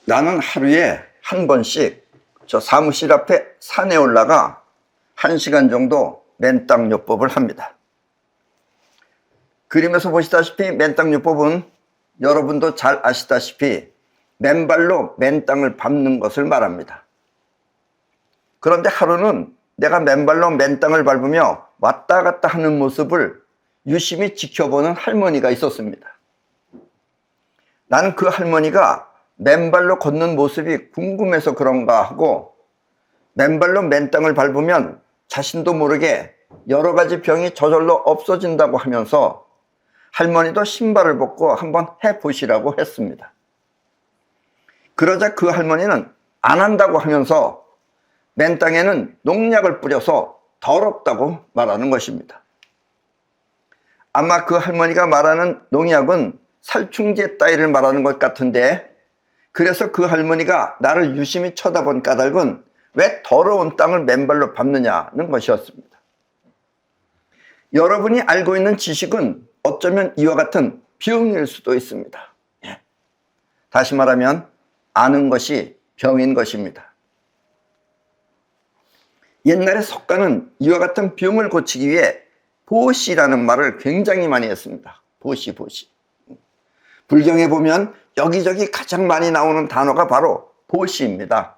나는 하루에 한 번씩 저 사무실 앞에 산에 올라가 1시간 정도 맨땅요법을 합니다. 그림에서 보시다시피 맨땅요법은 여러분도 잘 아시다시피 맨발로 맨땅을 밟는 것을 말합니다. 그런데 하루는 내가 맨발로 맨땅을 밟으며 왔다 갔다 하는 모습을 유심히 지켜보는 할머니가 있었습니다. 나는 그 할머니가 맨발로 걷는 모습이 궁금해서 그런가 하고 맨발로 맨땅을 밟으면 자신도 모르게 여러 가지 병이 저절로 없어진다고 하면서 할머니도 신발을 벗고 한번 해보시라고 했습니다. 그러자 그 할머니는 안 한다고 하면서 맨땅에는 농약을 뿌려서 더럽다고 말하는 것입니다. 아마 그 할머니가 말하는 농약은 살충제 따위를 말하는 것 같은데, 그래서 그 할머니가 나를 유심히 쳐다본 까닭은 왜 더러운 땅을 맨발로 밟느냐는 것이었습니다. 여러분이 알고 있는 지식은 어쩌면 이와 같은 병일 수도 있습니다. 다시 말하면 아는 것이 병인 것입니다. 옛날에 석가는 이와 같은 병을 고치기 위해 보시라는 말을 굉장히 많이 했습니다. 보시. 불경에 보면 여기저기 가장 많이 나오는 단어가 바로 보시입니다.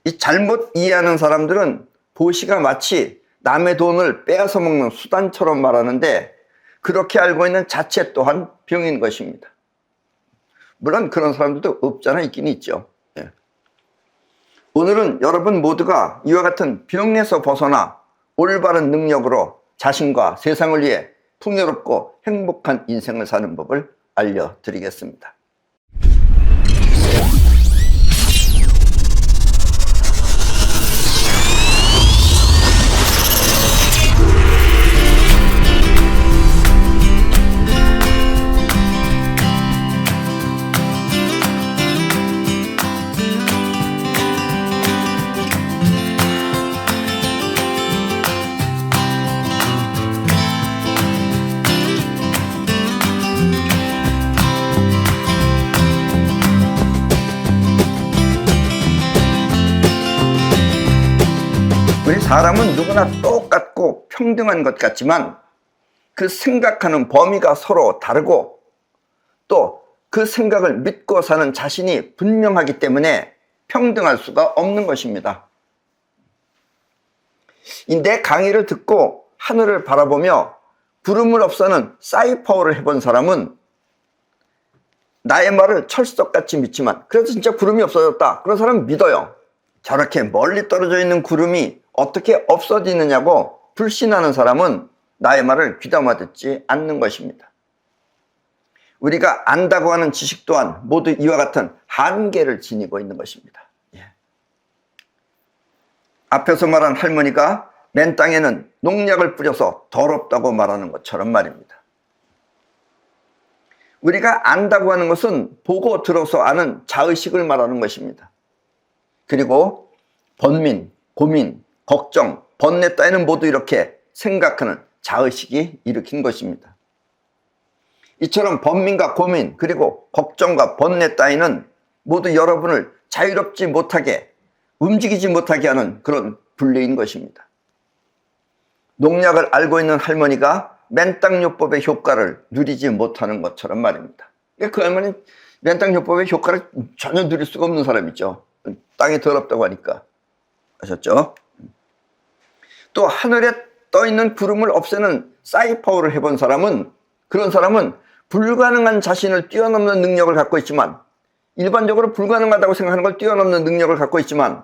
이 잘못 이해하는 사람들은 보시가 마치 남의 돈을 빼앗아 먹는 수단처럼 말하는데, 그렇게 알고 있는 자체 또한 병인 것입니다. 물론 그런 사람들도 없잖아 있긴 있죠. 오늘은 여러분 모두가 이와 같은 병에서 벗어나 올바른 능력으로 자신과 세상을 위해 풍요롭고 행복한 인생을 사는 법을 알려드리겠습니다. 우리 사람은 누구나 똑같고 평등한 것 같지만 그 생각하는 범위가 서로 다르고 또 그 생각을 믿고 사는 자신이 분명하기 때문에 평등할 수가 없는 것입니다. 내 강의를 듣고 하늘을 바라보며 구름을 없애는 사이파워를 해본 사람은 나의 말을 철석같이 믿지만 그래서 진짜 구름이 없어졌다, 그런 사람은 믿어요. 저렇게 멀리 떨어져 있는 구름이 어떻게 없어지느냐고 불신하는 사람은 나의 말을 귀담아 듣지 않는 것입니다. 우리가 안다고 하는 지식 또한 모두 이와 같은 한계를 지니고 있는 것입니다. 앞에서 말한 할머니가 맨 땅에는 농약을 뿌려서 더럽다고 말하는 것처럼 말입니다. 우리가 안다고 하는 것은 보고 들어서 아는 자의식을 말하는 것입니다. 그리고 번민, 고민, 걱정, 번뇌 따위는 모두 이렇게 생각하는 자의식이 일으킨 것입니다. 이처럼 번민과 고민 그리고 걱정과 번뇌 따위는 모두 여러분을 자유롭지 못하게, 움직이지 못하게 하는 그런 분류인 것입니다. 농약을 알고 있는 할머니가 맨땅요법의 효과를 누리지 못하는 것처럼 말입니다. 그 할머니는 맨땅요법의 효과를 전혀 누릴 수가 없는 사람이죠. 땅이 더럽다고 하니까. 아셨죠? 또 하늘에 떠있는 구름을 없애는 사이파워를 해본 사람은, 그런 사람은 불가능한 자신을 뛰어넘는 능력을 갖고 있지만, 일반적으로 불가능하다고 생각하는 걸 뛰어넘는 능력을 갖고 있지만,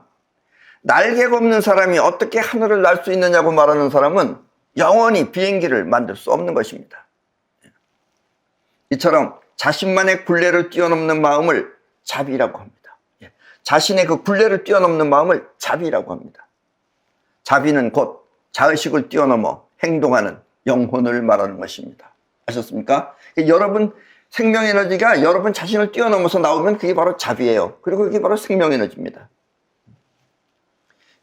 날개가 없는 사람이 어떻게 하늘을 날 수 있느냐고 말하는 사람은 영원히 비행기를 만들 수 없는 것입니다. 이처럼 자신만의 굴레를 뛰어넘는 마음을 자비라고 합니다. 자신의 그 굴레를 뛰어넘는 마음을 자비라고 합니다. 자비는 곧 자의식을 뛰어넘어 행동하는 영혼을 말하는 것입니다. 아셨습니까? 여러분 생명에너지가 여러분 자신을 뛰어넘어서 나오면 그게 바로 자비예요. 그리고 그게 바로 생명에너지입니다.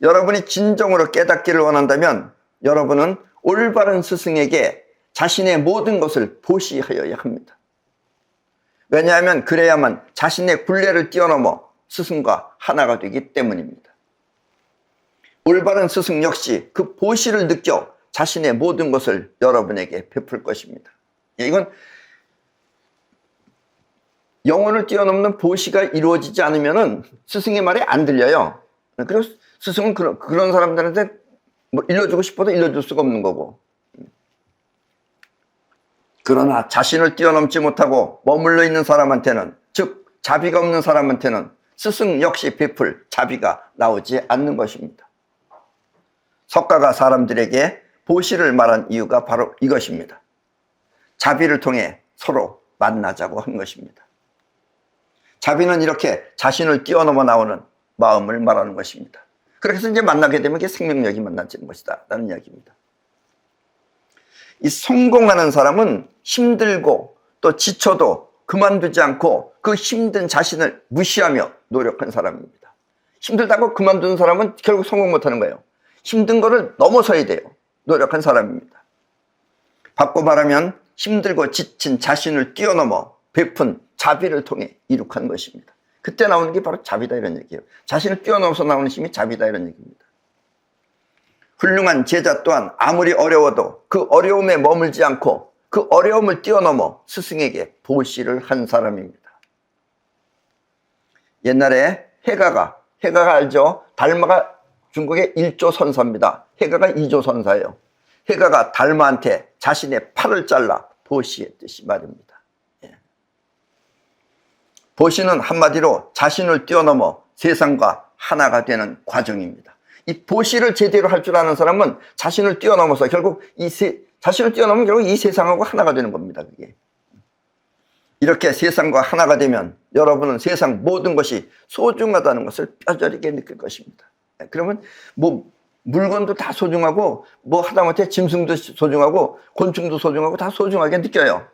여러분이 진정으로 깨닫기를 원한다면 여러분은 올바른 스승에게 자신의 모든 것을 보시하여야 합니다. 왜냐하면 그래야만 자신의 굴레를 뛰어넘어 스승과 하나가 되기 때문입니다. 올바른 스승 역시 그 보시를 느껴 자신의 모든 것을 여러분에게 베풀 것입니다. 이건 영혼을 뛰어넘는 보시가 이루어지지 않으면 스승의 말이 안 들려요. 그래서 스승은 그런 사람들한테 뭐 일러주고 싶어도 일러줄 수가 없는 거고. 그러나 자신을 뛰어넘지 못하고 머물러 있는 사람한테는, 즉 자비가 없는 사람한테는 스승 역시 베풀 자비가 나오지 않는 것입니다. 석가가 사람들에게 보시를 말한 이유가 바로 이것입니다. 자비를 통해 서로 만나자고 한 것입니다. 자비는 이렇게 자신을 뛰어넘어 나오는 마음을 말하는 것입니다. 그래서 이제 만나게 되면 이게 생명력이 만나지는 것이다 라는 이야기입니다. 이 성공하는 사람은 힘들고 또 지쳐도 그만두지 않고 그 힘든 자신을 무시하며 노력한 사람입니다. 힘들다고 그만두는 사람은 결국 성공 못하는 거예요. 힘든 거를 넘어서야 돼요. 노력한 사람입니다. 바꿔 말하면 힘들고 지친 자신을 뛰어넘어 베푼 자비를 통해 이룩한 것입니다. 그때 나오는 게 바로 자비다 이런 얘기예요. 자신을 뛰어넘어서 나오는 힘이 자비다 이런 얘기입니다. 훌륭한 제자 또한 아무리 어려워도 그 어려움에 머물지 않고 그 어려움을 뛰어넘어 스승에게 보시를 한 사람입니다. 옛날에 해가가 알죠? 달마가 중국의 1조 선사입니다. 해가가 2조 선사예요. 해가가 달마한테 자신의 팔을 잘라 보시했듯이 말입니다. 보시는 한마디로 자신을 뛰어넘어 세상과 하나가 되는 과정입니다. 이 보시를 제대로 할 줄 아는 사람은 자신을 뛰어넘어서 결국 자신을 뛰어넘으면 결국 이 세상하고 하나가 되는 겁니다. 그게. 이렇게 세상과 하나가 되면 여러분은 세상 모든 것이 소중하다는 것을 뼈저리게 느낄 것입니다. 그러면 뭐 물건도 다 소중하고 뭐 하다못해 짐승도 소중하고 곤충도 소중하고 다 소중하게 느껴요.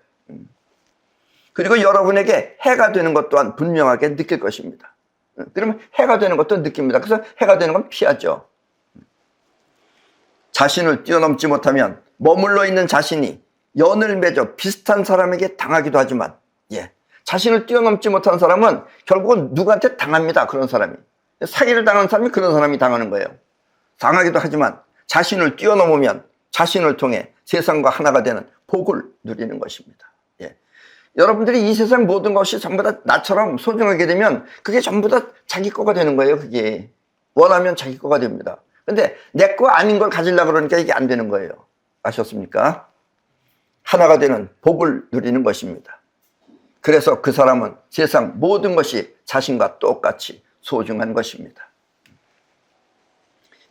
그리고 여러분에게 해가 되는 것 또한 분명하게 느낄 것입니다. 그러면 해가 되는 것도 느낍니다. 그래서 해가 되는 건 피하죠. 자신을 뛰어넘지 못하면 머물러 있는 자신이 연을 맺어 비슷한 사람에게 당하기도 하지만 자신을 뛰어넘지 못한 사람은 결국은 누구한테 당합니다. 그런 사람이. 사기를 당한 사람이 그런 사람이 당하는 거예요. 당하기도 하지만 자신을 뛰어넘으면 자신을 통해 세상과 하나가 되는 복을 누리는 것입니다. 여러분들이 이 세상 모든 것이 전부 다 나처럼 소중하게 되면 그게 전부 다 자기 거가 되는 거예요. 그게 원하면 자기 거가 됩니다. 근데 내 거 아닌 걸 가지려고 그러니까 이게 안 되는 거예요. 아셨습니까? 하나가 되는 복을 누리는 것입니다. 그래서 그 사람은 세상 모든 것이 자신과 똑같이 소중한 것입니다.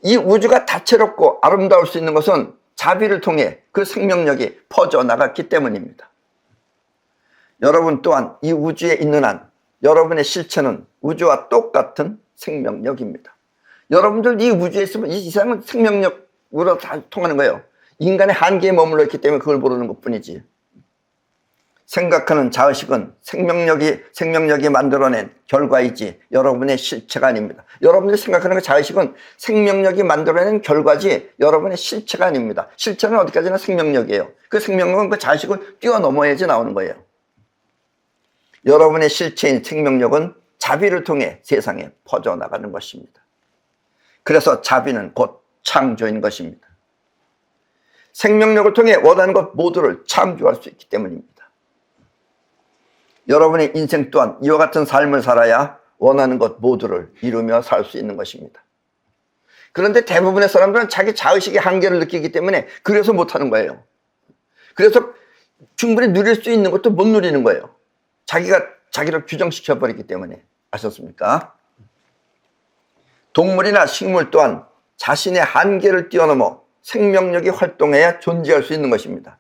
이 우주가 다채롭고 아름다울 수 있는 것은 자비를 통해 그 생명력이 퍼져나갔기 때문입니다. 여러분 또한 이 우주에 있는 한 여러분의 실체는 우주와 똑같은 생명력입니다. 여러분들 이 우주에 있으면 이 세상은 생명력으로 다 통하는 거예요. 인간의 한계에 머물러 있기 때문에 그걸 모르는 것뿐이지. 생각하는 자의식은 생명력이 만들어낸 결과이지 여러분의 실체가 아닙니다. 여러분들이 생각하는 그 자의식은 생명력이 만들어낸 결과지 여러분의 실체가 아닙니다. 실체는 어디까지나 생명력이에요. 그 생명력은 그 자의식을 뛰어넘어야지 나오는 거예요. 여러분의 실체인 생명력은 자비를 통해 세상에 퍼져나가는 것입니다. 그래서 자비는 곧 창조인 것입니다. 생명력을 통해 원하는 것 모두를 창조할 수 있기 때문입니다. 여러분의 인생 또한 이와 같은 삶을 살아야 원하는 것 모두를 이루며 살 수 있는 것입니다. 그런데 대부분의 사람들은 자기 자의식의 한계를 느끼기 때문에 그래서 못하는 거예요. 그래서 충분히 누릴 수 있는 것도 못 누리는 거예요. 자기가 자기를 규정시켜버리기 때문에. 아셨습니까? 동물이나 식물 또한 자신의 한계를 뛰어넘어 생명력이 활동해야 존재할 수 있는 것입니다.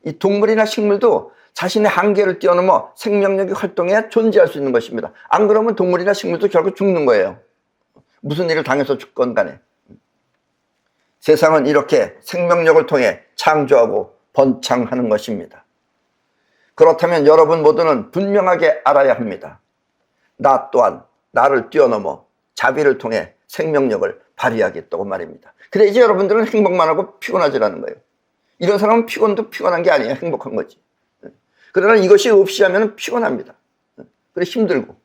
이 동물이나 식물도 자신의 한계를 뛰어넘어 생명력이 활동해야 존재할 수 있는 것입니다. 안 그러면 동물이나 식물도 결국 죽는 거예요. 무슨 일을 당해서 죽건 간에. 세상은 이렇게 생명력을 통해 창조하고 번창하는 것입니다. 그렇다면 여러분 모두는 분명하게 알아야 합니다. 나 또한 나를 뛰어넘어 자비를 통해 생명력을 발휘하겠다고 말입니다. 그래야지 여러분들은 행복만 하고 피곤하지 않는 거예요. 이런 사람은 피곤도 피곤한 게 아니에요. 행복한 거지. 그러나 이것이 없이 하면 피곤합니다. 그래 힘들고.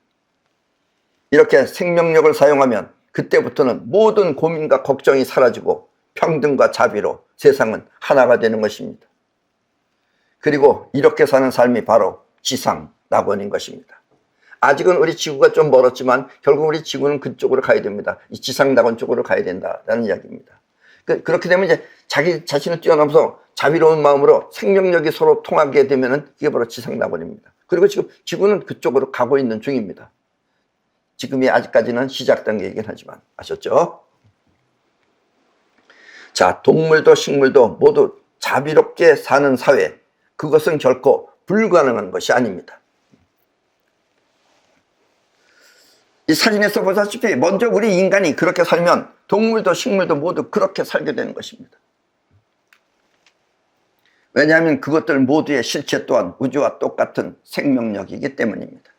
이렇게 생명력을 사용하면 그때부터는 모든 고민과 걱정이 사라지고 평등과 자비로 세상은 하나가 되는 것입니다. 그리고 이렇게 사는 삶이 바로 지상낙원인 것입니다. 아직은 우리 지구가 좀 멀었지만 결국 우리 지구는 그쪽으로 가야 됩니다. 이 지상낙원 쪽으로 가야 된다라는 이야기입니다. 그렇게 되면 이제 자기 자신을 뛰어넘어서 자비로운 마음으로 생명력이 서로 통하게 되면은 이게 바로 지상낙원입니다. 그리고 지금 지구는 그쪽으로 가고 있는 중입니다. 지금이 아직까지는 시작 단계이긴 하지만 아셨죠? 자, 동물도 식물도 모두 자비롭게 사는 사회, 그것은 결코 불가능한 것이 아닙니다. 이 사진에서 보다시피 먼저 우리 인간이 그렇게 살면 동물도 식물도 모두 그렇게 살게 되는 것입니다. 왜냐하면 그것들 모두의 실체 또한 우주와 똑같은 생명력이기 때문입니다.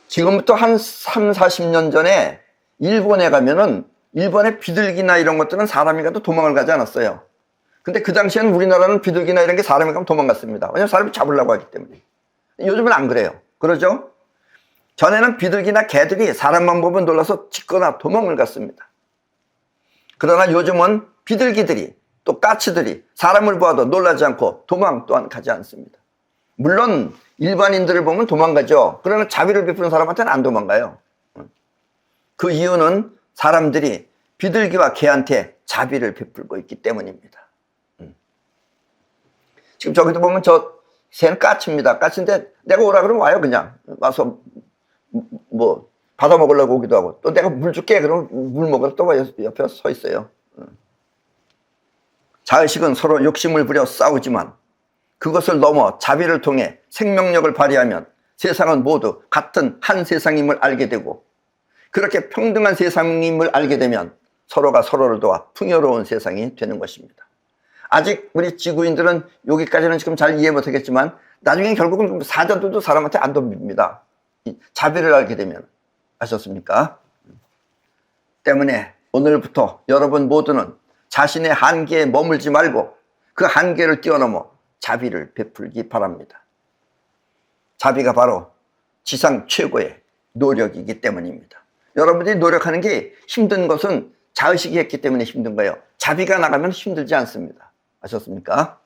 지금부터 한 3, 40년 전에 일본에 가면은 일본의 비둘기나 이런 것들은 사람이 가도 도망을 가지 않았어요. 근데 그 당시에는 우리나라는 비둘기나 이런 게 사람이 가면 도망갔습니다. 왜냐하면 사람이 잡으려고 하기 때문에. 요즘은 안 그래요. 그러죠? 전에는 비둘기나 개들이 사람만 보면 놀라서 짖거나 도망을 갔습니다. 그러나 요즘은 비둘기들이 또 까치들이 사람을 보아도 놀라지 않고 도망 또한 가지 않습니다. 물론 일반인들을 보면 도망가죠. 그러나 자비를 베푸는 사람한테는 안 도망가요. 그 이유는 사람들이 비둘기와 개한테 자비를 베풀고 있기 때문입니다. 지금 저기도 보면 저 새는 까치입니다. 까치인데 내가 오라 그러면 와요. 그냥 와서 뭐 받아 먹으려고 오기도 하고, 또 내가 물 줄게 그러면 물 먹으러 또 옆에 서 있어요. 자의식은 서로 욕심을 부려 싸우지만 그것을 넘어 자비를 통해 생명력을 발휘하면 세상은 모두 같은 한 세상임을 알게 되고, 그렇게 평등한 세상임을 알게 되면 서로가 서로를 도와 풍요로운 세상이 되는 것입니다. 아직 우리 지구인들은 여기까지는 지금 잘 이해 못하겠지만 나중에 결국은 사자들도 사람한테 안 덤빕니다. 자비를 알게 되면. 아셨습니까? 때문에 오늘부터 여러분 모두는 자신의 한계에 머물지 말고 그 한계를 뛰어넘어 자비를 베풀기 바랍니다. 자비가 바로 지상 최고의 노력이기 때문입니다. 여러분들이 노력하는 게 힘든 것은 자의식이 했기 때문에 힘든 거예요. 자비가 나가면 힘들지 않습니다. 아셨습니까?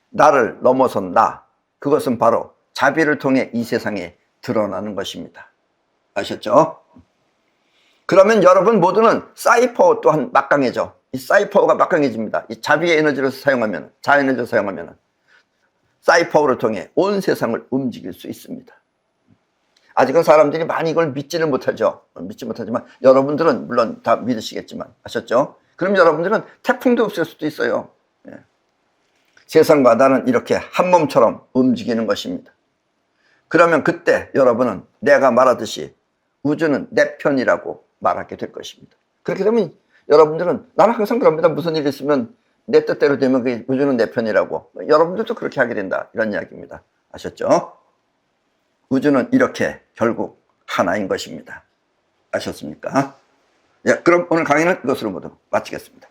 나를 넘어선 나, 그것은 바로 자비를 통해 이 세상에 드러나는 것입니다. 아셨죠? 그러면 여러분 모두는 사이퍼 또한 막강해져. 이 사이퍼가 막강해집니다. 이 자비의 에너지를 사용하면, 자에너지를 사용하면 사이퍼를 통해 온 세상을 움직일 수 있습니다. 아직은 사람들이 많이 이걸 믿지는 못하죠. 믿지 못하지만 여러분들은 물론 다 믿으시겠지만, 아셨죠? 그럼 여러분들은 태풍도 없을 수도 있어요. 예. 세상과 나는 이렇게 한 몸처럼 움직이는 것입니다. 그러면 그때 여러분은 내가 말하듯이 우주는 내 편이라고 말하게 될 것입니다. 그렇게 되면 여러분들은, 나는 항상 그럽니다. 무슨 일이 있으면 내 뜻대로 되면 그 우주는 내 편이라고. 여러분들도 그렇게 하게 된다, 이런 이야기입니다. 아셨죠? 우주는 이렇게 결국 하나인 것입니다. 아셨습니까? 예, 그럼 오늘 강의는 이것으로 모두 마치겠습니다.